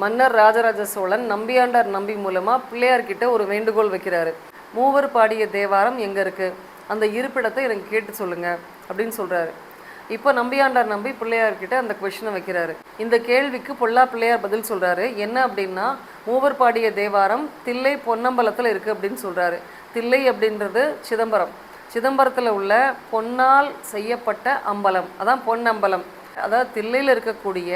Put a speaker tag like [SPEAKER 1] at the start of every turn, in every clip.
[SPEAKER 1] மன்னர் ராஜராஜ சோழன் நம்பியாண்டார் நம்பி மூலமா பிள்ளையார்கிட்ட ஒரு வேண்டுகோள் வைக்கிறாரு. மூவர் பாடிய தேவாரம் எங்க இருக்கு, அந்த இருப்பிடத்தை எனக்கு கேட்டு சொல்லுங்க அப்படின்னு சொல்றாரு. இப்போ நம்பியாண்டார் நம்பி பிள்ளையார்கிட்ட அந்த கொஷினை வைக்கிறாரு. இந்த கேள்விக்கு பொல்லா பிள்ளையார் பதில் சொல்றாரு. என்ன அப்படின்னா, மூவர் பாடிய தேவாரம் தில்லை பொன்னம்பலத்தில் இருக்கு அப்படின்னு சொல்றாரு. தில்லை அப்படின்றது சிதம்பரம். சிதம்பரத்தில் உள்ள பொன்னால் செய்யப்பட்ட அம்பலம், அதான் பொன்னம்பலம். அதாவது தில்லையில் இருக்கக்கூடிய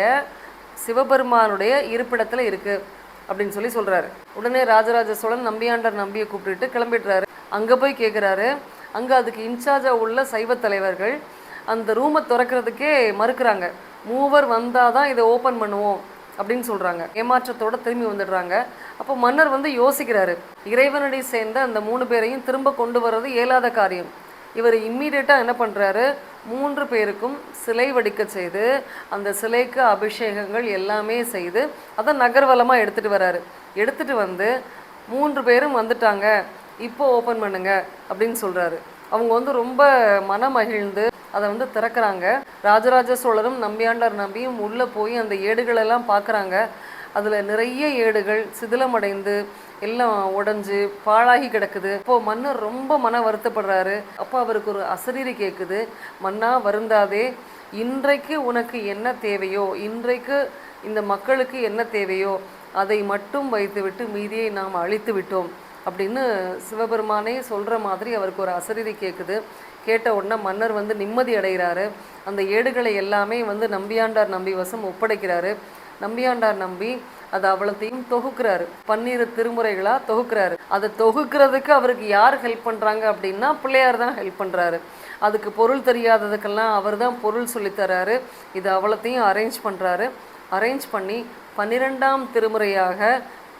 [SPEAKER 1] சிவபெருமானுடைய இருப்பிடத்தில் இருக்குது அப்படின்னு சொல்கிறாரு. உடனே ராஜராஜ சோழன் நம்பியாண்டார் நம்பியை கூப்பிட்டுட்டு கிளம்பிடுறாரு. அங்கே போய் கேட்குறாரு. அங்கே அதுக்கு இன்சார்ஜாக உள்ள சைவ தலைவர்கள் அந்த ரூமை திறக்கிறதுக்கே மறுக்கிறாங்க. மூவர் வந்தால் தான் இதை ஓப்பன் பண்ணுவோம் அப்படின்னு சொல்கிறாங்க. ஏமாற்றத்தோடு திரும்பி வந்துடுறாங்க. அப்போ மன்னர் யோசிக்கிறாரு, இறைவனடி சேர்ந்த அந்த 3 பேரையும் திரும்ப கொண்டு வர்றது இயலாத காரியம். இவர் இம்மீடியட்டாக என்ன பண்ணுறாரு, 3 பேருக்கும் சிலை வடிக்க செய்து அந்த சிலைக்கு அபிஷேகங்கள் எல்லாமே செய்து அதை நகர்வலமாக எடுத்துகிட்டு வராரு. எடுத்துகிட்டு வந்து 3 பேரும் வந்துட்டாங்க, இப்போ ஓப்பன் பண்ணுங்க அப்படின்னு சொல்கிறாரு. அவங்க ரொம்ப மனமகிழ்ந்து அதை திறக்கிறாங்க. ராஜராஜ சோழரும் நம்பியாண்டார் நம்பியும் உள்ளே போய் அந்த ஏடுகளெல்லாம் பார்க்குறாங்க. அதில் நிறைய ஏடுகள் சிதிலமடைந்து எல்லாம் உடஞ்சி பாழாகி கிடக்குது. அப்போது மன்னர் ரொம்ப மன வருத்தப்படுறாரு. அப்போ அவருக்கு ஒரு அசரீரி கேட்குது, மன்னா வருந்தாதே, இன்றைக்கு உனக்கு என்ன தேவையோ, இன்றைக்கு இந்த மக்களுக்கு என்ன தேவையோ அதை மட்டும் வைத்துவிட்டு மீதியை நாம் அழித்து விட்டோம் அப்படின்னு சிவபெருமானே சொல்கிற மாதிரி அவருக்கு ஒரு அசரீரி கேட்குது. கேட்ட உடனே மன்னர் நிம்மதி அடைகிறாரு. அந்த ஏடுகளை எல்லாமே நம்பியாண்டார் நம்பி வசம் ஒப்படைக்கிறாரு. நம்பியாண்டார் நம்பி அதை அவ்வளோத்தையும் தொகுக்கிறாரு. 12 திருமுறைகளாக தொகுக்கிறாரு. அதை தொகுக்கிறதுக்கு அவருக்கு யார் ஹெல்ப் பண்ணுறாங்க அப்படின்னா பிள்ளையார் தான் ஹெல்ப் பண்ணுறாரு. அதுக்கு பொருள் தெரியாததுக்கெல்லாம் அவர் தான் பொருள் சொல்லித்தராரு. இது அவ்வளோத்தையும் அரேஞ்ச் பண்ணுறாரு. அரேஞ்ச் பண்ணி 12ஆம் திருமுறையாக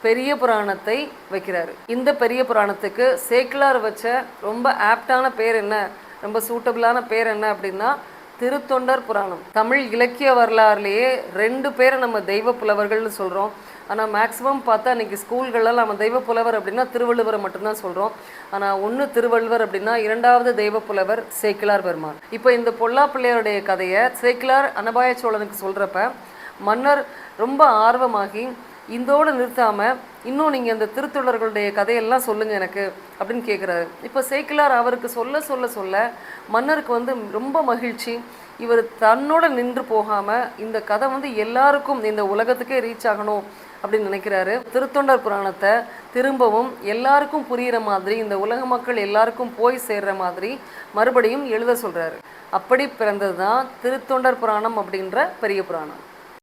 [SPEAKER 1] பெரிய புராணத்தை வைக்கிறாரு. இந்த பெரிய புராணத்துக்கு சேக்கிழார் வச்ச ரொம்ப ஆப்டான பேர் என்ன, ரொம்ப சூட்டபிளான பேர் என்ன அப்படின்னா திருத்தொண்டர் புராணம். தமிழ் இலக்கிய வரலாறுலேயே 2 பேரை நம்ம தெய்வ புலவர்கள்னு சொல்கிறோம். ஆனால் மேக்ஸிமம் பார்த்தா இன்றைக்கி ஸ்கூல்களெல்லாம் நம்ம தெய்வ புலவர் அப்படின்னா திருவள்ளுவரை மட்டும்தான் சொல்கிறோம். ஆனால் ஒன்று திருவள்ளுவர் அப்படின்னா 2வது தெய்வ புலவர் சேக்கிழார் பெருமான். இப்போ இந்த பொல்லா பிள்ளையாருடைய கதையை சேக்கிழார் அனபாய சோழனுக்கு சொல்கிறப்ப மன்னர் ரொம்ப ஆர்வமாகி இதோடு நிறுத்தாமல் இன்னும் நீங்கள் இந்த திருத்தொண்டர்களுடைய கதையெல்லாம் சொல்லுங்கள் எனக்கு அப்படின்னு கேட்குறாரு. இப்போ சேக்கிழார் அவருக்கு சொல்ல சொல்ல சொல்ல மன்னருக்கு ரொம்ப மகிழ்ச்சி. இவர் தன்னோட நின்று போகாமல் இந்த கதை எல்லாருக்கும் இந்த உலகத்துக்கே ரீச் ஆகணும் அப்படின்னு நினைக்கிறாரு. திருத்தொண்டர் புராணத்தை திரும்பவும் எல்லாருக்கும் புரிகிற மாதிரி, இந்த உலக மக்கள் எல்லாருக்கும் போய் சேர்ற மாதிரி மறுபடியும் எழுத சொல்கிறாரு. அப்படி பிறந்தது தான் திருத்தொண்டர் புராணம் அப்படின்ற பெரிய புராணம்.